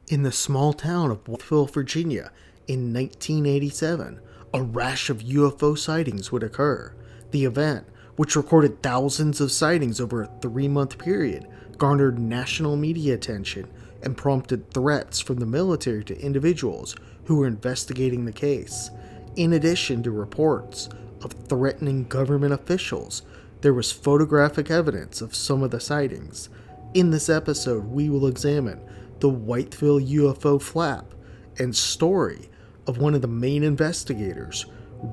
In the small town of Wytheville, Virginia, in 1987, a rash of UFO sightings would occur. The event, which recorded thousands of sightings over a 3-month period, garnered national media attention and prompted threats from the military to individuals who were investigating the case. In addition to reports of threatening government officials, there was photographic evidence of some of the sightings. In this episode, we will examine the Wytheville UFO flap and story of one of the main investigators,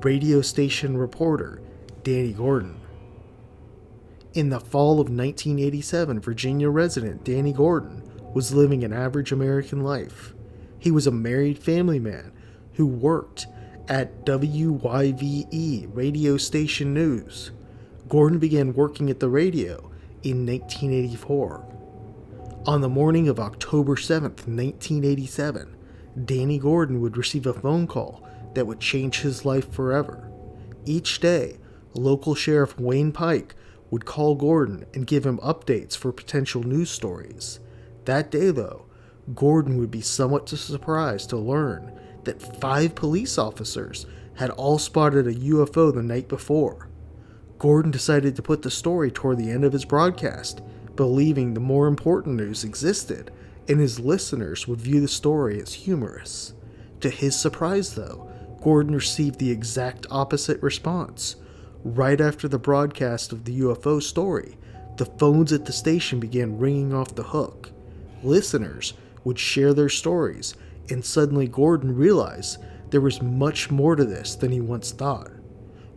radio station reporter Danny Gordon. In the fall of 1987, Virginia resident Danny Gordon was living an average American life. He was a married family man who worked at WYVE radio station news. Gordon began working at the radio in 1984. On the morning of October 7th, 1987, Danny Gordon would receive a phone call that would change his life forever. Each day, local Sheriff Wayne Pike would call Gordon and give him updates for potential news stories. That day, though, Gordon would be somewhat surprised to learn that 5 police officers had all spotted a UFO the night before. Gordon decided to put the story toward the end of his broadcast, believing the more important news existed and his listeners would view the story as humorous. To his surprise, though, Gordon received the exact opposite response. Right after the broadcast of the UFO story, the phones at the station began ringing off the hook. Listeners would share their stories, and suddenly Gordon realized there was much more to this than he once thought.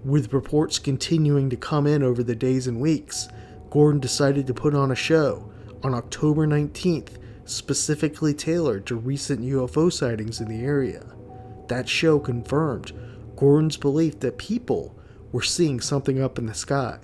With reports continuing to come in over the days and weeks, Gordon decided to put on a show on October 19th, specifically tailored to recent UFO sightings in the area. That show confirmed Gordon's belief that people were seeing something up in the sky.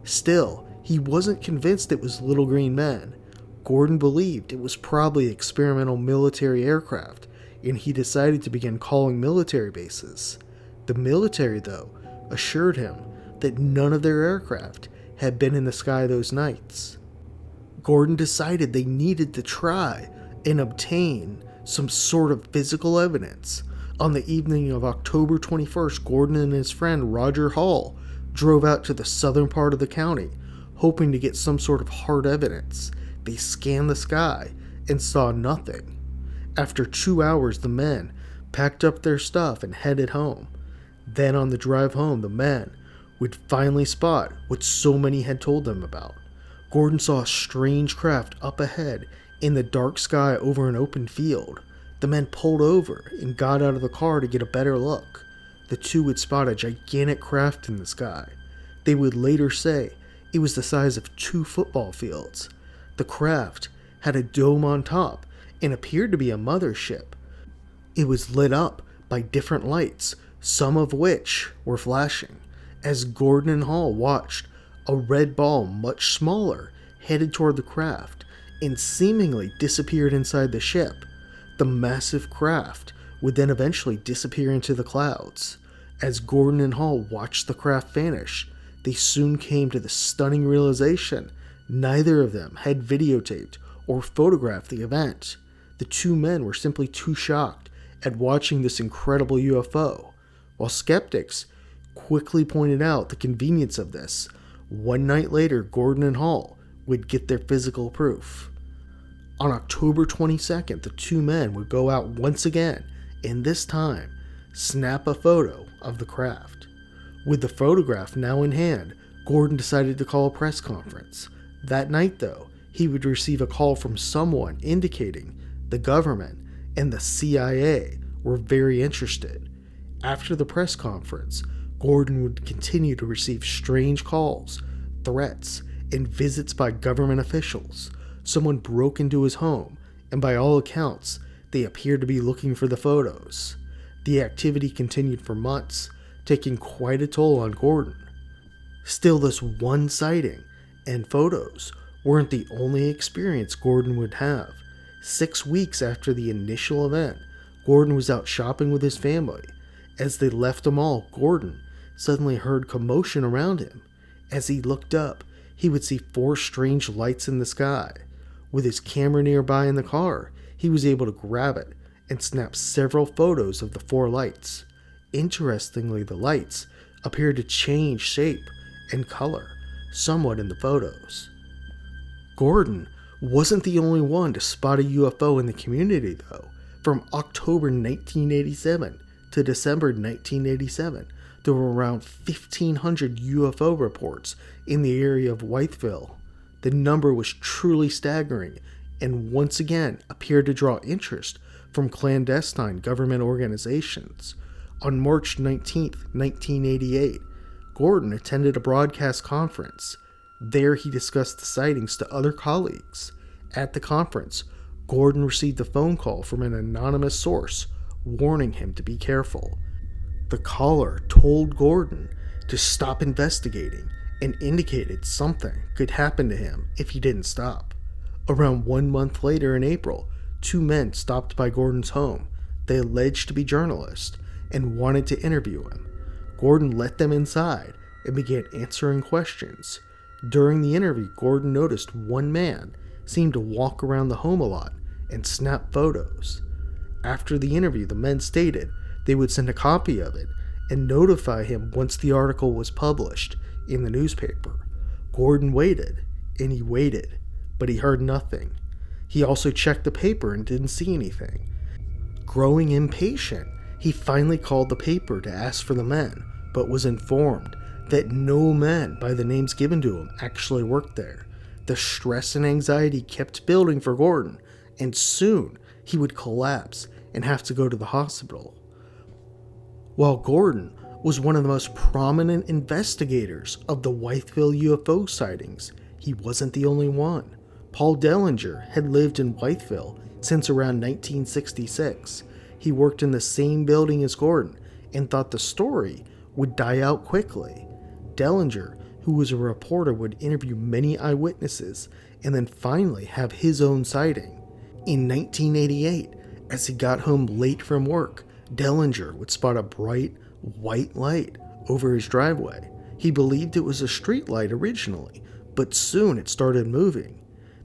Still, he wasn't convinced it was little green men. Gordon believed it was probably experimental military aircraft, and he decided to begin calling military bases. The military, though, assured him that none of their aircraft had been in the sky those nights. Gordon decided they needed to try and obtain some sort of physical evidence. On the evening of October 21st, Gordon and his friend Roger Hall drove out to the southern part of the county, hoping to get some sort of hard evidence. They scanned the sky and saw nothing. After 2 hours, the men packed up their stuff and headed home. Then on the drive home, the men would finally spot what so many had told them about. Gordon saw a strange craft up ahead in the dark sky over an open field. The men pulled over and got out of the car to get a better look. The two would spot a gigantic craft in the sky. They would later say it was the size of 2 football fields. The craft had a dome on top and appeared to be a mothership. It was lit up by different lights, some of which were flashing. As Gordon and Hall watched, a red ball much smaller headed toward the craft and seemingly disappeared inside the ship. The massive craft would then eventually disappear into the clouds. As Gordon and Hall watched the craft vanish, they soon came to the stunning realization neither of them had videotaped or photographed the event. The 2 men were simply too shocked at watching this incredible UFO, while skeptics quickly pointed out the convenience of this. 1 night later, Gordon and Hall would get their physical proof. On October 22nd, the 2 men would go out once again, and this time, snap a photo of the craft. With the photograph now in hand, Gordon decided to call a press conference. That night, though, he would receive a call from someone indicating the government and the CIA were very interested. After the press conference, Gordon would continue to receive strange calls, threats, and visits by government officials. Someone broke into his home, and by all accounts, they appeared to be looking for the photos. The activity continued for months, taking quite a toll on Gordon. Still, this one sighting and photos weren't the only experience Gordon would have. 6 weeks after the initial event, Gordon was out shopping with his family. As they left the mall, Gordon suddenly heard commotion around him. As he looked up, he would see 4 strange lights in the sky. With his camera nearby in the car, he was able to grab it and snap several photos of the four lights. Interestingly, the lights appeared to change shape and color somewhat in the photos. Gordon wasn't the only one to spot a UFO in the community, though. From October 1987 to December 1987, there were around 1,500 UFO reports in the area of Wytheville. The number was truly staggering and once again appeared to draw interest from clandestine government organizations. On March 19, 1988, Gordon attended a broadcast conference. There he discussed the sightings to other colleagues. At the conference, Gordon received a phone call from an anonymous source warning him to be careful. The caller told Gordon to stop investigating and indicated something could happen to him if he didn't stop. Around 1 month later in April, two men stopped by Gordon's home. They alleged to be journalists and wanted to interview him. Gordon let them inside and began answering questions. During the interview, Gordon noticed one man seemed to walk around the home a lot and snap photos. After the interview, the men stated they would send a copy of it and notify him once the article was published in the newspaper. Gordon waited, and he waited, but he heard nothing. He also checked the paper and didn't see anything. Growing impatient, he finally called the paper to ask for the men, but was informed that no men by the names given to him actually worked there. The stress and anxiety kept building for Gordon, and soon he would collapse and have to go to the hospital. While Gordon was one of the most prominent investigators of the Wytheville UFO sightings, he wasn't the only one. Paul Dellinger had lived in Wytheville since around 1966. He worked in the same building as Gordon and thought the story would die out quickly. Dellinger, who was a reporter, would interview many eyewitnesses and then finally have his own sighting. In 1988, as he got home late from work, Dellinger would spot a bright white light over his driveway. He believed it was a street light originally, but soon it started moving.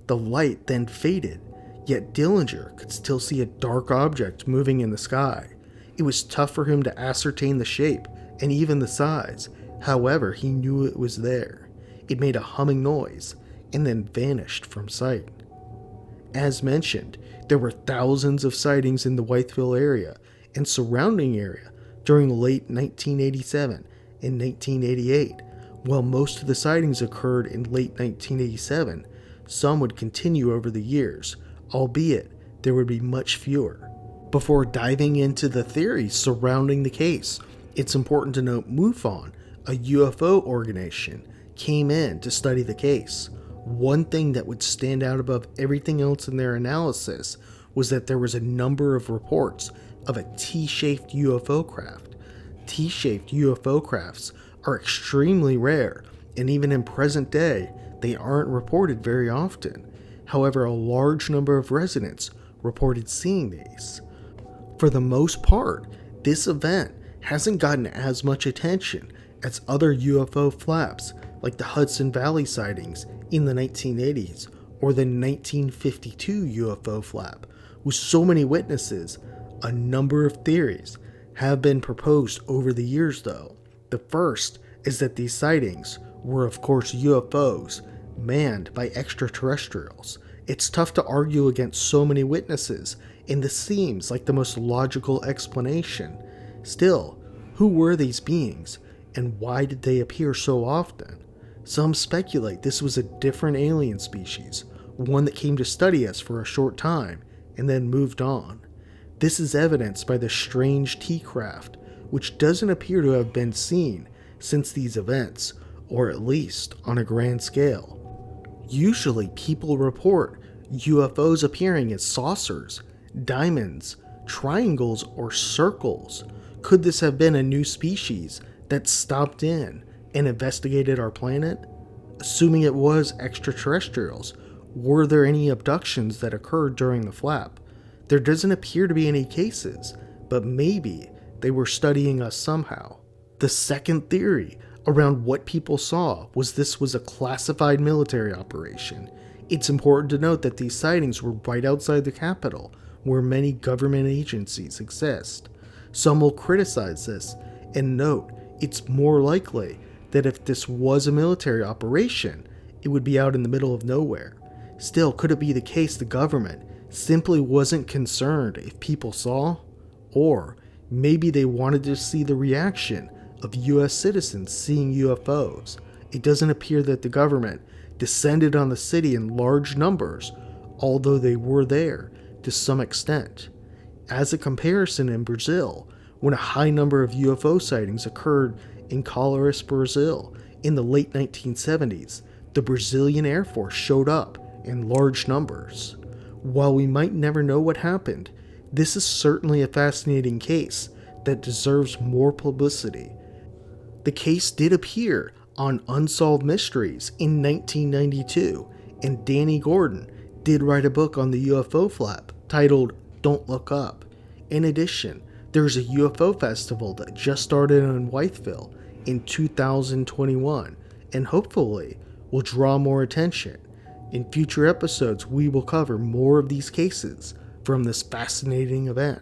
The light then faded, yet Dellinger could still see a dark object moving in the sky. It was tough for him to ascertain the shape and even the size. However, he knew it was there. It made a humming noise and then vanished from sight. As mentioned, there were thousands of sightings in the Wytheville area and surrounding area during late 1987 and 1988. While most of the sightings occurred in late 1987, some would continue over the years, albeit there would be much fewer. Before diving into the theories surrounding the case, it's important to note MUFON, a UFO organization, came in to study the case. One thing that would stand out above everything else in their analysis was that there was a number of reports of a T-shaped UFO craft. T-shaped UFO crafts are extremely rare, and even in present day, they aren't reported very often. However, a large number of residents reported seeing these. For the most part, this event hasn't gotten as much attention as other UFO flaps like the Hudson Valley sightings in the 1980s or the 1952 UFO flap. With so many witnesses, a number of theories have been proposed over the years though. The first is that these sightings were of course UFOs manned by extraterrestrials. It's tough to argue against so many witnesses, and this seems like the most logical explanation. Still, who were these beings, and why did they appear so often? Some speculate this was a different alien species, one that came to study us for a short time and then moved on. This is evidenced by the strange T-craft, which doesn't appear to have been seen since these events, or at least on a grand scale. Usually people report UFOs appearing as saucers, diamonds, triangles, or circles. Could this have been a new species that stopped in and investigated our planet? Assuming it was extraterrestrials, were there any abductions that occurred during the flap? There doesn't appear to be any cases, but maybe they were studying us somehow. The second theory around what people saw was this was a classified military operation. It's important to note that these sightings were right outside the capital, where many government agencies exist. Some will criticize this and note it's more likely that if this was a military operation, it would be out in the middle of nowhere. Still, could it be the case the government simply wasn't concerned if people saw? Or maybe they wanted to see the reaction of US citizens seeing UFOs. It doesn't appear that the government descended on the city in large numbers, although they were there to some extent. As a comparison, in Brazil, when a high number of UFO sightings occurred in Colares, Brazil in the late 1970s, the Brazilian Air Force showed up in large numbers. While we might never know what happened, this is certainly a fascinating case that deserves more publicity. The case did appear on Unsolved Mysteries in 1992, and Danny Gordon did write a book on the UFO flap titled Don't Look Up. In addition, there's a UFO festival that just started in Wytheville in 2021, and hopefully will draw more attention. In future episodes, we will cover more of these cases from this fascinating event.